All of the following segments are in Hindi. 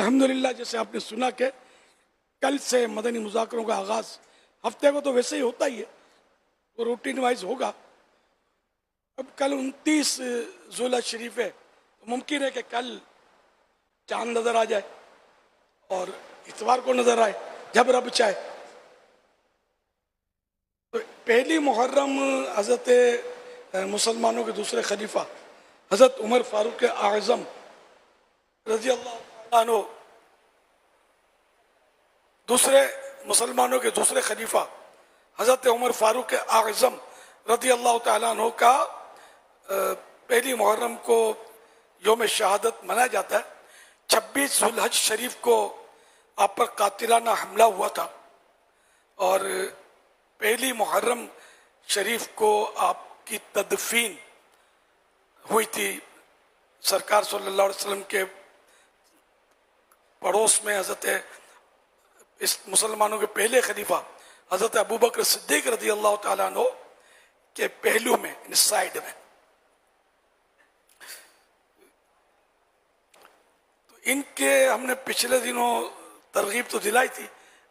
अल्हम्दुलिल्लाह जैसे आपने सुना कि कल से मदनी मुज़ाकरों का आगाज़, हफ्ते को तो वैसे ही होता ही है, वो रूटीन वाइज होगा। अब कल 29 ज़ुल्हज शरीफ है, तो मुमकिन है कि कल चांद नज़र आ जाए और इतवार को नज़र आए, जब रब चाहे। तो पहली मुहर्रम हज़रत मुसलमानों के दूसरे खलीफा हज़रत उमर फारूक आज़म रज़ी अल्लाह अन्हु, दूसरे मुसलमानों के दूसरे खलीफा हज़रत उमर फारूक आज़म रज़ी अल्लाह तआला अन्हु का पहली मुहर्रम को योम शहादत मनाया जाता है। 26 ज़ुल्हज शरीफ को आप पर कातिलाना हमला हुआ था और पहली मुहर्रम शरीफ को आपकी तदफीन हुई थी। सरकार सल्लल्लाहु अलैहि वसल्लम के पड़ोस में हज़रत इस मुसलमानों के पहले खलीफा हज़रत अबू बकर सिद्दीक रज़ी अल्लाह तआला अन्हु के पहलू में, साइड में। तो इनके हमने पिछले दिनों तरगीब तो दिलाई थी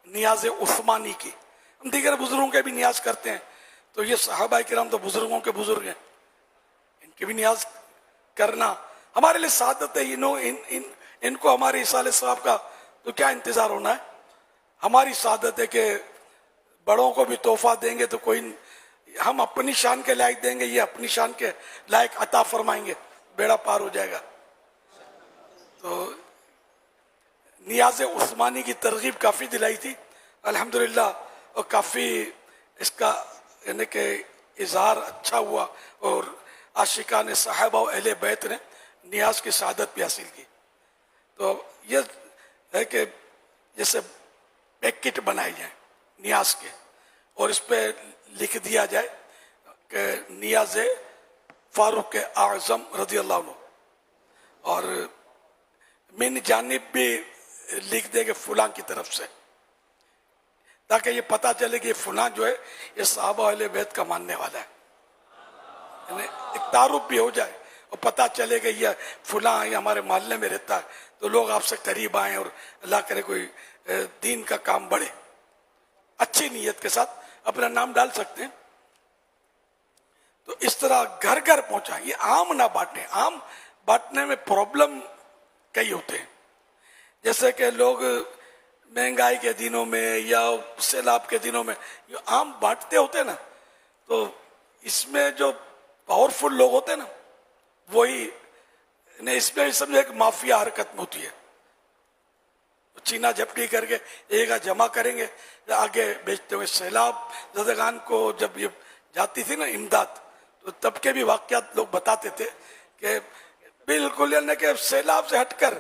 नियाज उस्मानी की। हम दीगर बुजुर्गों के भी नियाज करते हैं, तो ये सहाबा किराम तो बुजुर्गों के बुजुर्ग हैं, इनके भी नियाज करना हमारे लिए सादत है। इनको हमारे इसाले साहब का तो क्या इंतजार होना है। हमारी सादत है कि बड़ों को भी तोहफा देंगे तो कोई, हम अपनी शान के लायक देंगे, ये अपनी शान के लायक अता फरमाएंगे, बेड़ा पार हो जाएगा। तो नियाज उस्मानी की तरगीब काफ़ी दिलाई थी अल्हम्दुलिल्लाह, और काफ़ी इसका यानी कि इजहार अच्छा हुआ और आशिकान साहबा और अहले बैत ने नियाज की शहादत भी हासिल की। तो ये है कि जैसे पैकेट बनाए जाए नियाज के और इस पर लिख दिया जाए कि नियाज फारूक आज़म रज़ी अल्लाह अन्हु, और मिन जानिब भी लिख देंगे फुलां की तरफ से, ताकि ये पता चले कि फुलां जो है ये साहबा अहले बैत का मानने वाला है, यानी एक तारुफ भी हो जाए और पता चले कि ये फुलां ये हमारे मोहल्ले में रहता है, तो लोग आपसे करीब आए और अल्लाह करे कोई दीन का काम बढ़े। अच्छी नीयत के साथ अपना नाम डाल सकते हैं। तो इस तरह घर घर पहुंचा, ये आम ना बांटे। आम बांटने में प्रॉब्लम कई होते हैं, जैसे कि लोग महंगाई के दिनों में या सैलाब के दिनों में जो आम बांटते होते ना, तो इसमें जो पावरफुल लोग होते हैं ना, वही ने इसमें समझो एक माफिया हरकत में होती है। चीना झपटी करके एक जमा करेंगे, आगे बेचते हुए। सैलाब ज़दगान को जब ये जाती थी ना इमदाद, तो तब के भी वाक़यात लोग बताते थे कि बिल्कुल यानी कि सैलाब से हटकर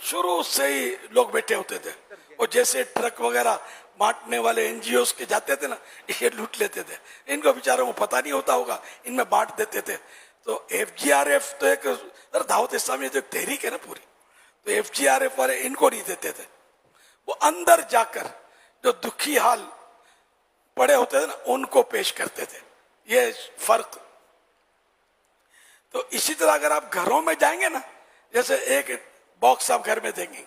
शुरू से ही लोग बैठे होते थे, और जैसे ट्रक वगैरह बांटने वाले एनजीओ के जाते थे ना, ये लूट लेते थे। इनको बेचारों को पता नहीं होता होगा, इनमें बांट देते थे। तो FGRF तो एक दावत इस्लामी तो एक तहरीक है ना पूरी, तो FGRF वाले इनको नहीं देते थे, वो अंदर जाकर जो दुखी हाल पड़े होते थे ना उनको पेश करते थे। ये फर्क। तो इसी तरह अगर आप घरों में जाएंगे ना, जैसे एक बॉक्स आप घर में देंगे,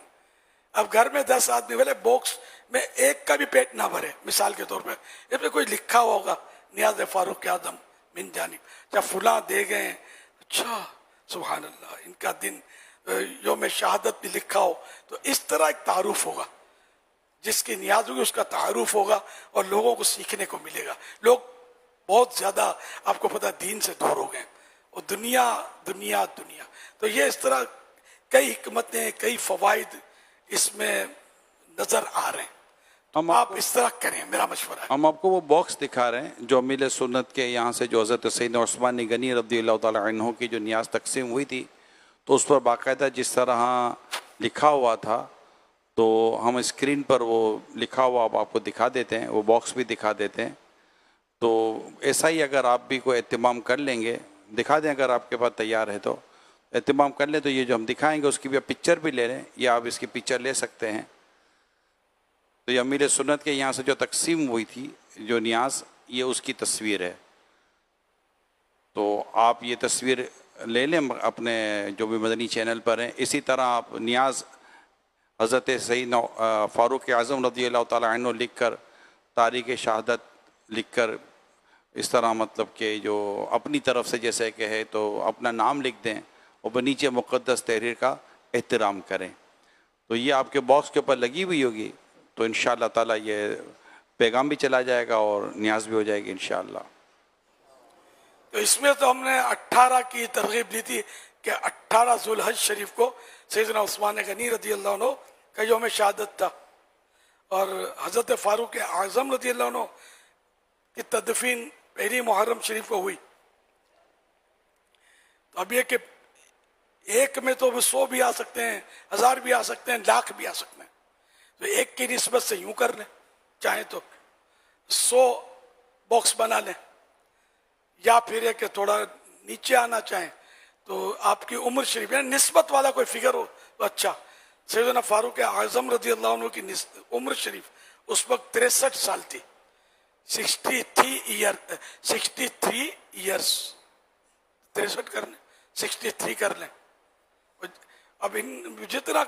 अब घर में 10 आदमी वाले बॉक्स में एक का भी पेट ना भरे, मिसाल के तौर पे इसमें कोई लिखा हुआ होगा नियाज फारूक आज़म मिन जानिब, जब फुला दे गए, अच्छा सुभान अल्लाह, इनका दिन योम शहादत भी लिखा हो, तो इस तरह एक तारुफ होगा। जिसकी नियाज होगी उसका तारुफ होगा और लोगों को सीखने को मिलेगा। लोग बहुत ज्यादा आपको पता दीन से दूर हो गए और दुनिया दुनिया दुनिया। तो ये इस तरह कई हिकमतें, कई फवाइद इसमें नजर आ रहे हैं। तो आप इस तरह करें, मेरा मशवरा है। हम आपको वो बॉक्स दिखा रहे हैं जो अमीर सुन्नत के यहाँ से, जो हज़रत सैयदना उस्मान गनी रज़ियल्लाहु तआला अन्हु की जो नियाज तकसीम हुई थी, तो उस पर बाकायदा जिस तरह लिखा हुआ था, तो हम स्क्रीन पर वो लिखा हुआ अब आपको दिखा देते हैं, वो बॉक्स भी दिखा देते हैं। तो ऐसा ही अगर आप भी कोई एहतमाम कर लेंगे, दिखा दें अगर आपके पास तैयार है तो एहतमाम कर लें, तो ये जो हम दिखाएंगे उसकी भी आप पिक्चर भी ले लें, या आप इसकी पिक्चर ले सकते हैं। तो ये अमीर सुन्नत के यहाँ से जो तकसीम हुई थी जो नियाज, ये उसकी तस्वीर है। तो आप ये तस्वीर ले लें अपने जो भी मदनी चैनल पर हैं। इसी तरह आप नियाज हज़रत सईदना फ़ारूक आज़म रज़ियल्लाहु ताला अन्हु लिख कर, तारीख़ शहादत लिख कर, इस तरह मतलब कि जो अपनी तरफ से जैसे कि है तो अपना नाम लिख दें और नीचे मुक़द्दस तहरीर का एहतराम करें। तो ये आपके बॉक्स के ऊपर लगी हुई होगी, तो इंशाअल्लाह ताला ये पैगाम भी चला जाएगा और न्याज भी हो जाएगी इंशाअल्लाह। तो इसमें तो हमने 18 की तरगीब दी थी कि 18 ज़ुल्हज शरीफ को सैयदना उस्मान गनी रज़ियल्लाहु अन्हु का यौम शहादत था और हज़रत फ़ारूक आज़म रज़ियल्लाहु अन्हु की तदफीन पहली मुहर्रम शरीफ को हुई। तो अब ये कि एक में तो 100 भी आ सकते हैं, 1000 भी आ सकते हैं, लाख भी आ सकते हैं। तो एक की निस्बत से यूं कर लें, चाहे तो 100 बॉक्स बना लें, या फिर एक थोड़ा नीचे आना चाहें तो आपकी उम्र शरीफ या निस्बत वाला कोई फिगर हो तो अच्छा। सैयदना फारूक आज़म रज़ियल्लाहु अन्हु की उम्र शरीफ उस वक्त 63 साल थी, 63 ईयर्स, 63 कर लें, 63 कर लें। अब इन जितना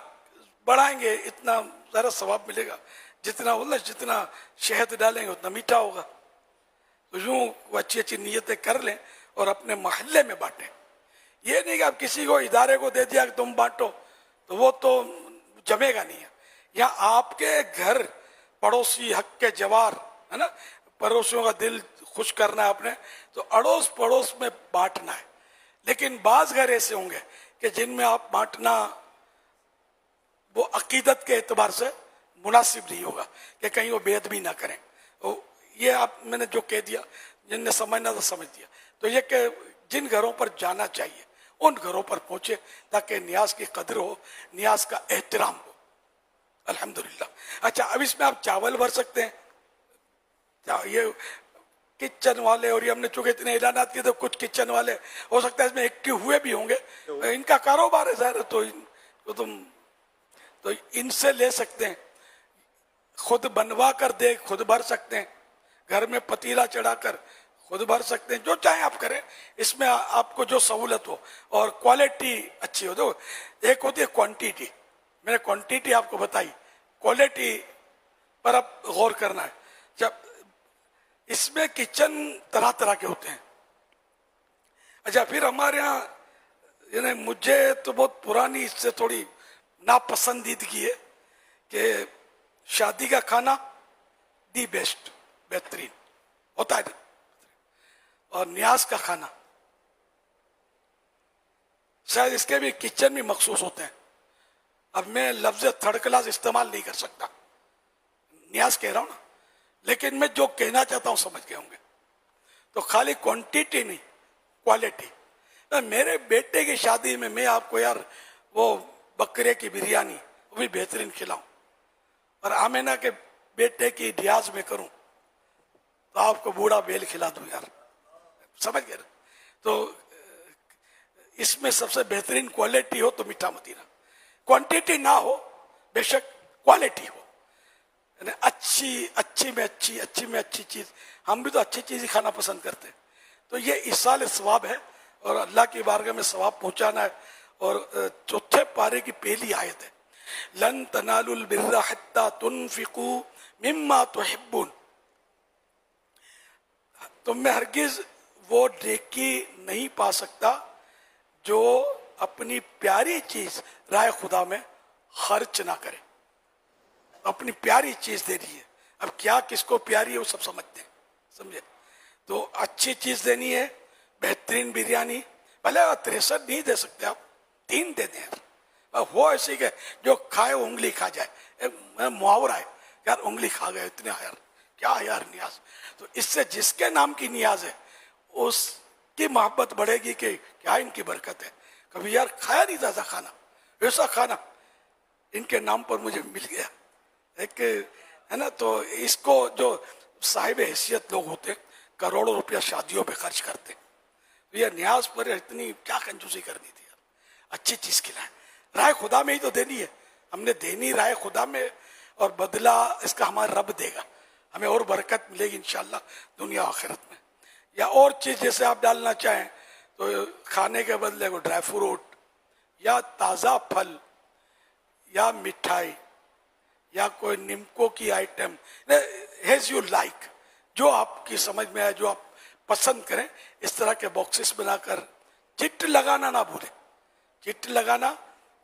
बढ़ाएंगे इतना ज़्यादा सवाब मिलेगा, जितना शहद डालेंगे उतना मीठा होगा। तो यूं वो अच्छी अच्छी नीयतें कर लें और अपने मोहल्ले में बांटें। ये नहीं कि आप किसी को इदारे को दे दिया कि तुम बांटो, तो वो तो जमेगा नहीं है। यहाँ आपके घर पड़ोसी हक के जवार है ना, पड़ोसियों का दिल खुश करना है आपने, तो अड़ोस पड़ोस में बांटना है। लेकिन बाज घर ऐसे होंगे कि जिनमें आप बांटना वो अकीदत के एतबार से मुनासिब नहीं होगा कि कहीं वो बेअदबी ना करें। तो ये आप मैंने जो कह दिया, जिनने समझना तो समझ दिया। तो ये कि जिन घरों पर जाना चाहिए उन घरों पर पहुंचे ताकि न्याज की कदर हो, न्याज का एहतराम हो। अल्हम्दुलिल्लाह। अच्छा, अब इसमें आप चावल भर सकते हैं, ये किचन वाले, और ये हमने चूंकि इतने ऐलानात किए तो कुछ किचन वाले हो सकता है इसमें एक्टिव हुए भी होंगे, इनका कारोबार है ज़ाहिर, तो इनसे ले सकते हैं, खुद बनवा कर दे खुद भर सकते हैं, घर में पतीला चढ़ाकर खुद भर सकते हैं, जो चाहे आप करें। इसमें आपको जो सहूलत हो और क्वालिटी अच्छी हो। तो एक होती है क्वांटिटी, मैंने क्वांटिटी आपको बताई, क्वालिटी पर आप गौर करना है। जब इसमें किचन तरह तरह के होते हैं। अच्छा, फिर हमारे यहाँ यानी मुझे तो बहुत पुरानी इससे थोड़ी नापसंदीदगी है कि शादी का खाना दी बेस्ट, बेहतरीन होता है, और न्याज का खाना शायद इसके भी किचन में मखसूस होते हैं। अब मैं लफ्ज थर्ड क्लास इस्तेमाल नहीं कर सकता, न्याज कह रहा हूं ना, लेकिन मैं जो कहना चाहता हूं समझ गए होंगे। तो खाली क्वांटिटी नहीं, क्वालिटी। मेरे बेटे की शादी में मैं आपको यार वो बकरे की बिरयानी वो भी बेहतरीन खिलाऊं, और आमेना के बेटे की रियाज में करूं तो आपको बूढ़ा बेल खिला दूं यार, समझ गए। तो इसमें सबसे बेहतरीन क्वालिटी हो तो मीठा मदीना, क्वांटिटी ना हो बेशक क्वालिटी हो, यानी अच्छी में अच्छी चीज। हम भी तो अच्छी चीज ही खाना पसंद करते हैं। तो ये इसाल सवाब है और अल्लाह की बारगाह में सवाब पहुंचाना है। और चौथे पारे की पहली आयत है, लन तनालुल बिर्रा हत्ता तुनफिकू मिम्मा तुहिब्बून। तुम में हरगिज वो नेकी नहीं पा सकता जो अपनी प्यारी चीज राय खुदा में खर्च ना करे। अपनी प्यारी चीज दे रही है, अब क्या किसको प्यारी है वो सब समझते हैं, समझे। तो अच्छी चीज देनी है, बेहतरीन बिरयानी, भले 63 नहीं दे सकते आप, 3 दे दें यार। हो ऐसे के जो खाए उंगली खा जाए, मुहावरा है यार, उंगली खा गए इतने यार, क्या यार नियाज। तो इससे जिसके नाम की नियाज है उसकी मोहब्बत बढ़ेगी कि क्या इनकी बरकत है। कभी यार खाया नहीं था खाना, ऐसा खाना इनके नाम पर मुझे मिल गया एक, है ना। तो इसको जो साहिब हैसियत लोग होते करोड़ों रुपया शादियों पे खर्च करते, तो यह न्याज पर इतनी क्या कंजूसी करनी थी यार। अच्छी चीज खिलाए, राय खुदा में ही तो देनी है, हमने देनी राय खुदा में, और बदला इसका हमारा रब देगा, हमें और बरकत मिलेगी इंशाल्लाह दुनिया आखिरत में। या और चीज जैसे आप डालना चाहें तो खाने के बदले को ड्राई फ्रूट या ताज़ा फल या मिठाई या कोई निमको की आइटम, हैज यू लाइक, जो आपकी समझ में आए, जो आप पसंद करें, इस तरह के बॉक्सेस बनाकर चिट लगाना ना भूलें, चिट लगाना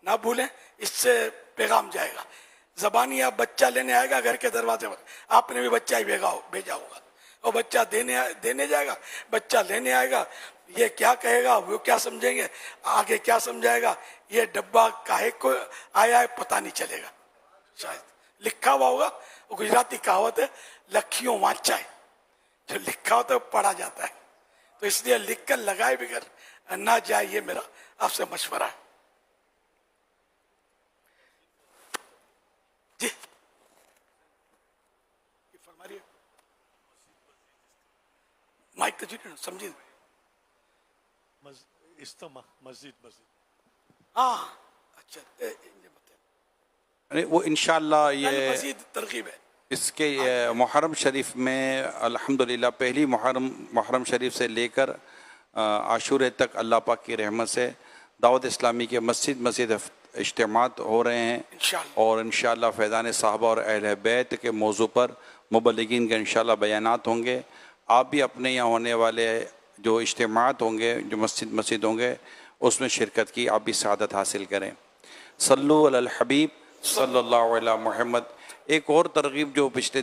ना भूलें, इससे पैगाम जाएगा। जबानी आप बच्चा लेने आएगा घर के दरवाजे पर, आपने भी बच्चा ही भेजा होगा, और बच्चा देने जाएगा, बच्चा लेने आएगा, ये क्या कहेगा, वो क्या समझेंगे, आगे क्या समझाएगा, ये डब्बा काहे को आया है पता नहीं चलेगा। शायद लिखा हुआ होगा, वो गुजराती कहावत है, लखियों वाचा है, जो लिखा होता है वो पढ़ा जाता है, तो इसलिए लिख कर लगाए बगैर ना जाए, ये मेरा आपसे मशवरा है। जी फरमा रही है, माइक तो जी समझी, इज्तिमा मस्जिद हाँ अच्छा, अरे वो इंशाअल्लाह ये मजीद तरकीब है। इसके मुहर्रम शरीफ में अल्हम्दुलिल्लाह पहली मुहर्रम शरीफ से लेकर आशूरे तक अल्लाह पाक की रहमत से दावत इस्लामी के मस्जिद इज्तिमात हो रहे हैं, और इंशाअल्लाह फैज़ान साहबा और अहले बैत के मौजू पर मुबल्लिगीन के इंशाअल्लाह बयानात होंगे। आप भी अपने यहाँ होने वाले जो इज्तिमात होंगे, जो मस्जिद होंगे, उसमें शिरकत की आप भी सआदत हासिल करें। सल्लु अलल हबीब सल्लल्लाहु अलैहि मुहम्मद। एक और तरगीब जो पिछले